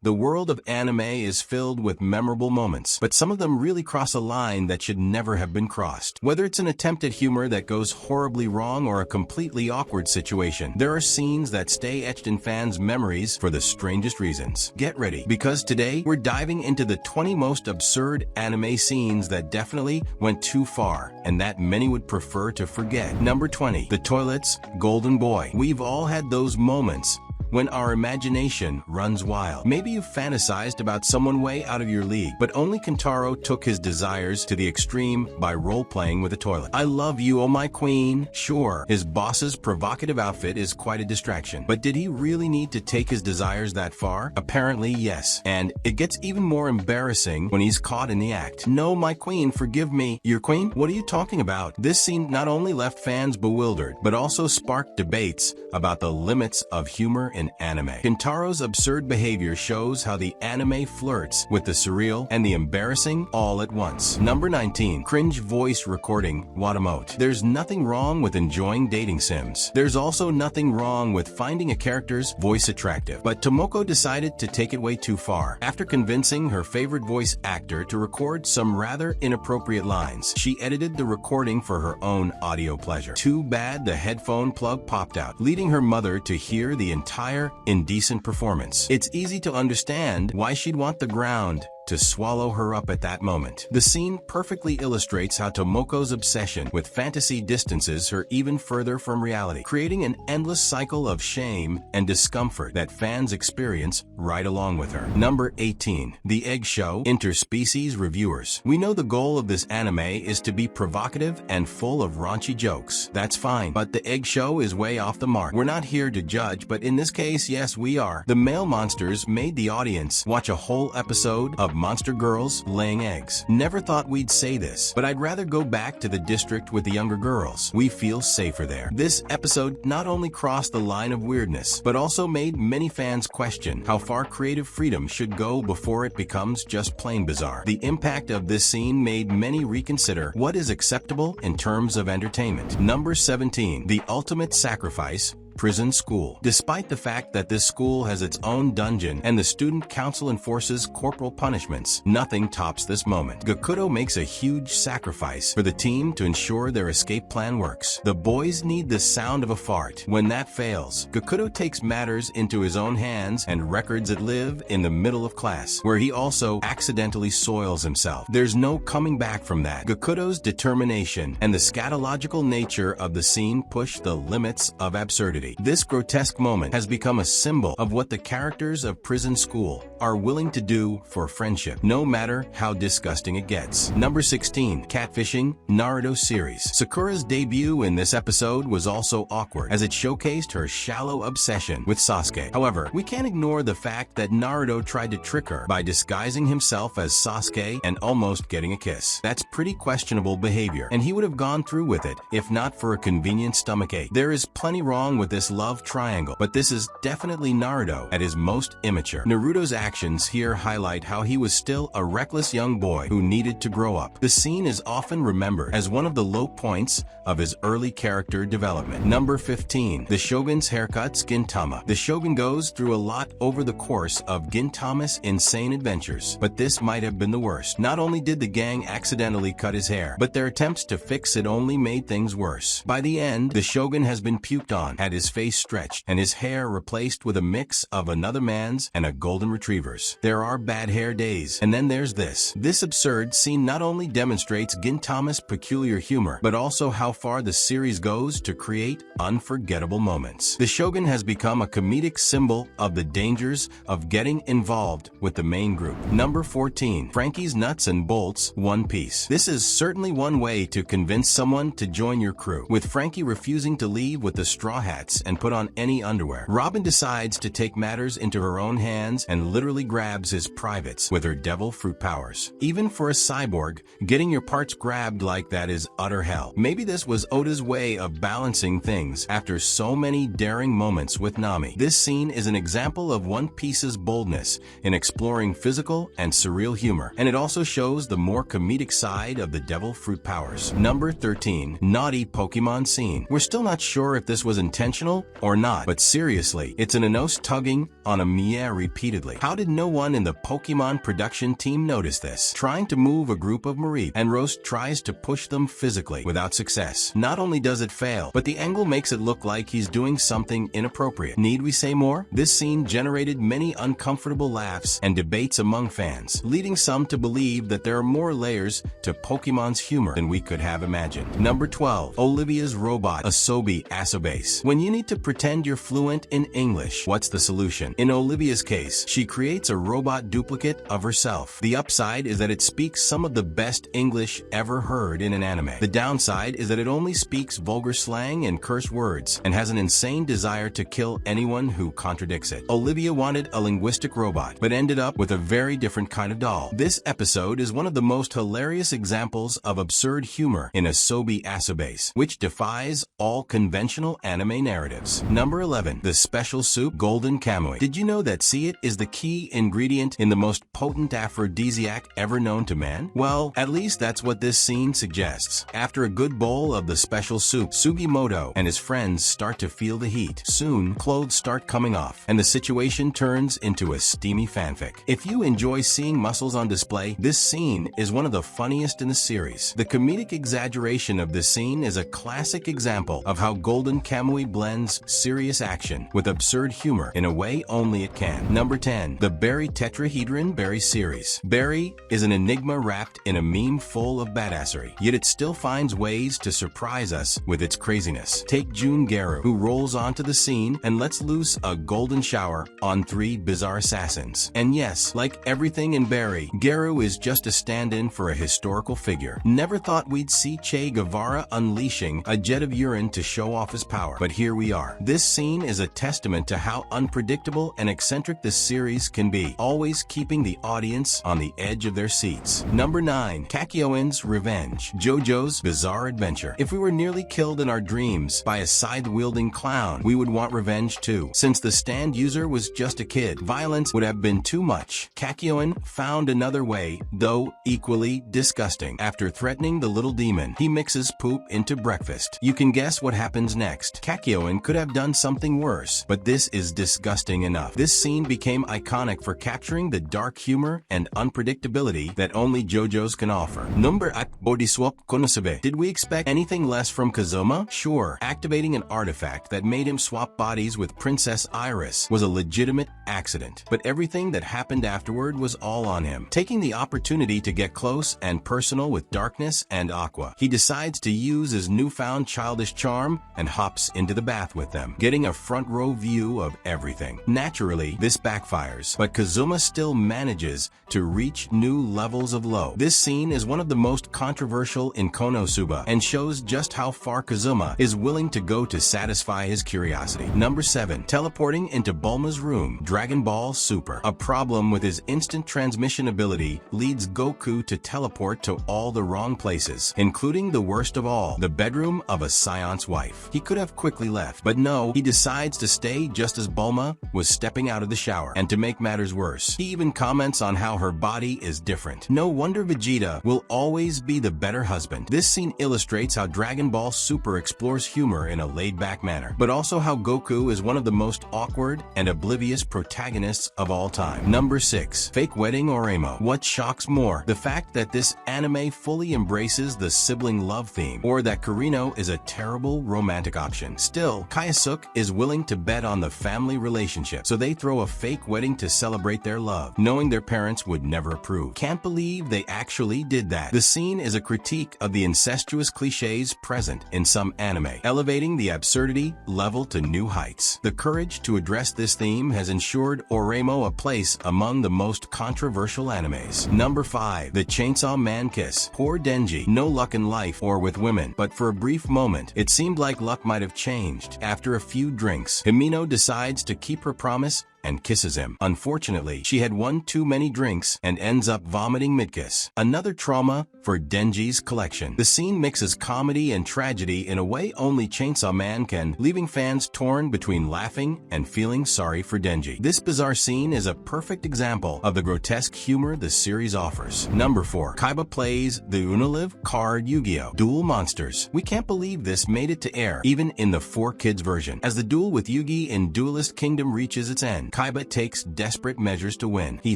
The world of anime is filled with memorable moments, but some of them really cross a line that should never have been crossed. Whether it's an attempt at humor that goes horribly wrong or a completely awkward situation, there are scenes that stay etched in fans' memories for the strangest reasons. Get ready, because today we're diving into the 20 most absurd anime scenes that definitely went too far and that many would prefer to forget. Number 20. The Toilet's Golden Boy. We've all had those moments when our imagination runs wild. Maybe you've fantasized about someone way out of your league, but only Kentaro took his desires to the extreme by role-playing with a toilet. I love you, oh my queen. Sure, his boss's provocative outfit is quite a distraction, but did he really need to take his desires that far? Apparently, yes. And it gets even more embarrassing when he's caught in the act. No, my queen, forgive me. Your queen? What are you talking about? This scene not only left fans bewildered, but also sparked debates about the limits of humor in anime. Kentaro's absurd behavior shows how the anime flirts with the surreal and the embarrassing all at once. Number 19. Cringe voice recording Watamote. There's nothing wrong with enjoying dating sims. There's also nothing wrong with finding a character's voice attractive. But Tomoko decided to take it way too far. After convincing her favorite voice actor to record some rather inappropriate lines, she edited the recording for her own audio pleasure. Too bad the headphone plug popped out, leading her mother to hear the entire indecent performance. It's easy to understand why she'd want the ground to swallow her up at that moment. The scene perfectly illustrates how Tomoko's obsession with fantasy distances her even further from reality, creating an endless cycle of shame and discomfort that fans experience right along with her. Number 18. The Egg Show Interspecies Reviewers. We know the goal of this anime is to be provocative and full of raunchy jokes. That's fine, but the Egg Show is way off the mark. We're not here to judge, but in this case, yes, we are. The male monsters made the audience watch a whole episode of monster girls laying eggs. Never thought we'd say this, but I'd rather go back to the district with the younger girls. We feel safer there. This episode not only crossed the line of weirdness, but also made many fans question how far creative freedom should go before it becomes just plain bizarre. The impact of this scene made many reconsider what is acceptable in terms of entertainment. Number 17. The Ultimate Sacrifice Prison School. Despite the fact that this school has its own dungeon and the student council enforces corporal punishments, nothing tops this moment. Gakuto makes a huge sacrifice for the team to ensure their escape plan works. The boys need the sound of a fart. When that fails, Gakuto takes matters into his own hands and records it live in the middle of class, where he also accidentally soils himself. There's no coming back from that. Gakuto's determination and the scatological nature of the scene push the limits of absurdity. This grotesque moment has become a symbol of what the characters of Prison School are willing to do for friendship, no matter how disgusting it gets. Number 16. Catfishing Naruto Series. Sakura's debut in this episode was also awkward, as it showcased her shallow obsession with Sasuke. However, we can't ignore the fact that Naruto tried to trick her by disguising himself as Sasuke and almost getting a kiss. That's pretty questionable behavior, and he would have gone through with it if not for a convenient stomachache. There is plenty wrong with this love triangle, but this is definitely Naruto at his most immature. Naruto's actions here highlight how he was still a reckless young boy who needed to grow up. The scene is often remembered as one of the low points of his early character development. Number 15. The Shoguns Haircuts Gintama. The Shogun goes through a lot over the course of Gintama's insane adventures, but this might have been the worst. Not only did the gang accidentally cut his hair, but their attempts to fix it only made things worse. By the end, the Shogun has been puked on, had his face stretched, and his hair replaced with a mix of another man's and a golden retriever's. There are bad hair days, and then there's this. This absurd scene not only demonstrates Gintama's peculiar humor, but also how far the series goes to create unforgettable moments. The Shogun has become a comedic symbol of the dangers of getting involved with the main group. Number 14. Frankie's Nuts and Bolts One Piece. This is certainly one way to convince someone to join your crew, with Frankie refusing to leave with the Straw Hats and put on any underwear. Robin decides to take matters into her own hands and literally grabs his privates with her devil fruit powers. Even for a cyborg, getting your parts grabbed like that is utter hell. Maybe this was Oda's way of balancing things after so many daring moments with Nami. This scene is an example of One Piece's boldness in exploring physical and surreal humor, and it also shows the more comedic side of the devil fruit powers. Number 13. Naughty Pokemon Scene. We're still not sure if this was intentional or not, but seriously, it's an Anos tugging on a Mia repeatedly. How did no one in the Pokemon production team notice this? Trying to move a group of Mareep, and Roast tries to push them physically without success. Not only does it fail, but the angle makes it look like he's doing something inappropriate. Need we say more? This scene generated many uncomfortable laughs and debates among fans, leading some to believe that there are more layers to Pokemon's humor than we could have imagined. Number 12. Olivia's robot, Asobi Asobase. When you need to pretend you're fluent in English, what's the solution? In Olivia's case, she creates a robot duplicate of herself. The upside is that it speaks some of the best English ever heard in an anime. The downside is that it only speaks vulgar slang and curse words, and has an insane desire to kill anyone who contradicts it. Olivia wanted a linguistic robot, but ended up with a very different kind of doll. This episode is one of the most hilarious examples of absurd humor in Asobi Asobase, which defies all conventional anime narratives. Number 11. The special soup, Golden Kamui. Did you know that see it is the key ingredient in the most potent aphrodisiac ever known to man? Well, at least that's what this scene suggests. After a good bowl of the special soup, Sugimoto and his friends start to feel the heat. Soon, clothes start coming off, and the situation turns into a steamy fanfic. If you enjoy seeing muscles on display, this scene is one of the funniest in the series. The comedic exaggeration of this scene is a classic example of how Golden Kamui blends serious action with absurd humor in a way only it can. Number 10. The Berry Tetrahedron Berry series. Berry is an enigma wrapped in a meme full of badassery, yet it still finds ways to surprise us with its craziness. Take June Garu, who rolls onto the scene and lets loose a golden shower on 3 bizarre assassins. And yes, like everything in Berry, Garu is just a stand-in for a historical figure. Never thought we'd see Che Guevara unleashing a jet of urine to show off his power, but here we are. This scene is a testament to how unpredictable and eccentric this series can be, always keeping the audience on the edge of their seats. Number 9. Kakoens Revenge, JoJo's Bizarre Adventure. If we were nearly killed in our dreams by a scythe-wielding clown, we would want revenge too. Since the stand user was just a kid, violence would have been too much. Kakoen found another way, though equally disgusting. After threatening the little demon, he mixes poop into breakfast. You can guess what happens next. Kakoen could have done something worse, but this is disgusting enough. This scene became iconic for capturing the dark humor and unpredictability that only JoJo's can offer. Number 8. Bodyswap Konosube. Did we expect anything less from Kazuma? Sure, activating an artifact that made him swap bodies with Princess Iris was a legitimate accident, but everything that happened afterward was all on him. Taking the opportunity to get close and personal with Darkness and Aqua, he decides to use his newfound childish charm and hops into the bath with them, getting a front row view of everything. Naturally, this backfires, but Kazuma still manages to reach new levels of low. This scene is one of the most controversial in Konosuba and shows just how far Kazuma is willing to go to satisfy his curiosity. Number 7. Teleporting into Bulma's room, Dragon Ball Super. A problem with his instant transmission ability leads Goku to teleport to all the wrong places, including the worst of all, the bedroom of a Scion's wife. He could have quickly left, but no, he decides to stay just as Bulma was stepping out of the shower. And to make matters worse, he even comments on how her body is different. No wonder Vegeta will always be the better husband. This scene illustrates how Dragon Ball Super explores humor in a laid-back manner, but also how Goku is one of the most awkward and oblivious protagonists of all time. Number 6. Fake Wedding Oremo. What shocks more, the fact that this anime fully embraces the sibling love theme, or that Kurino is a terrible romantic option. Still, Kaisuke is willing to bet on the family relationship, so they throw a fake wedding to celebrate their love, knowing their parents would never approve. Can't believe they actually did that. The scene is a critique of the incestuous cliches present in some anime, elevating the absurdity level to new heights. The courage to address this theme has ensured Oremo a place among the most controversial animes. Number 5. The Chainsaw Man Kiss. Poor Denji. No luck in life or with women, but for a brief moment, it seemed like luck might have changed. After a few drinks, Himino decides to keep her promise and kisses him. Unfortunately, she had one too many drinks and ends up vomiting mid-kiss. Another trauma for Denji's collection. The scene mixes comedy and tragedy in a way only Chainsaw Man can, leaving fans torn between laughing and feeling sorry for Denji. This bizarre scene is a perfect example of the grotesque humor the series offers. Number 4. Kaiba plays the Unive card Yu-Gi-Oh! Duel Monsters. We can't believe this made it to air, even in the 4Kids version. As the duel with Yugi in Duelist Kingdom reaches its end, Kaiba takes desperate measures to win. He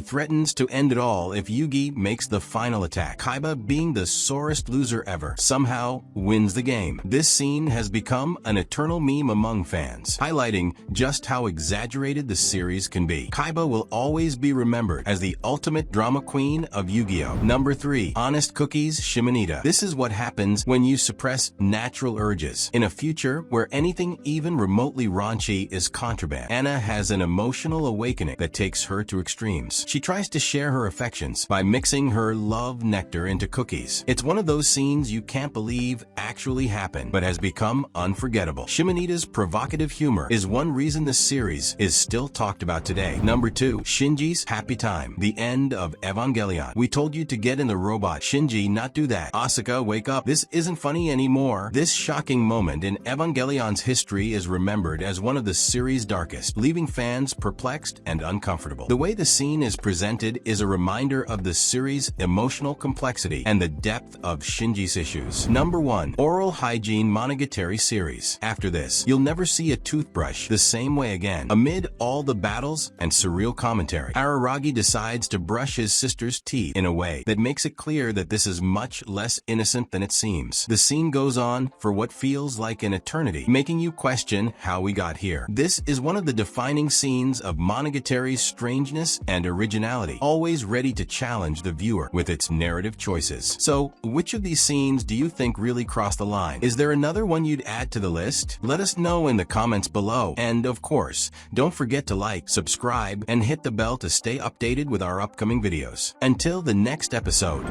threatens to end it all if Yugi makes the final attack. Kaiba, being the sorest loser ever, somehow wins the game. This scene has become an eternal meme among fans, highlighting just how exaggerated the series can be. Kaiba will always be remembered as the ultimate drama queen of Yu-Gi-Oh! Number 3. Honest Cookies Shimita. This is what happens when you suppress natural urges. In a future where anything even remotely raunchy is contraband, Anna has an emotional awakening that takes her to extremes. She tries to share her affections by mixing her love nectar into cookies. It's one of those scenes you can't believe actually happened, but has become unforgettable. Shimita's provocative humor is one reason the series is still talked about today. Number 2. Shinji's Happy Time. The end of Evangelion. We told you to get in the robot. Shinji, not do that. Asuka, wake up. This isn't funny anymore. This shocking moment in Evangelion's history is remembered as one of the series' darkest, leaving fans perplexed and uncomfortable. The way the scene is presented is a reminder of the series' emotional complexity and the depth of Shinji's issues. Number 1. Oral Hygiene Monogatari Series. After this, you'll never see a toothbrush the same way again. Amid all the battles and surreal commentary, Araragi decides to brush his sister's teeth in a way that makes it clear that this is much less innocent than it seems. The scene goes on for what feels like an eternity, making you question how we got here. This is one of the defining scenes of Monogatari's strangeness and originality, always ready to challenge the viewer with its narrative choices. So, which of these scenes do you think really crossed the line? Is there another one you'd add to the list? Let us know in the comments below. And of course, don't forget to like, subscribe, and hit the bell to stay updated with our upcoming videos. Until the next episode.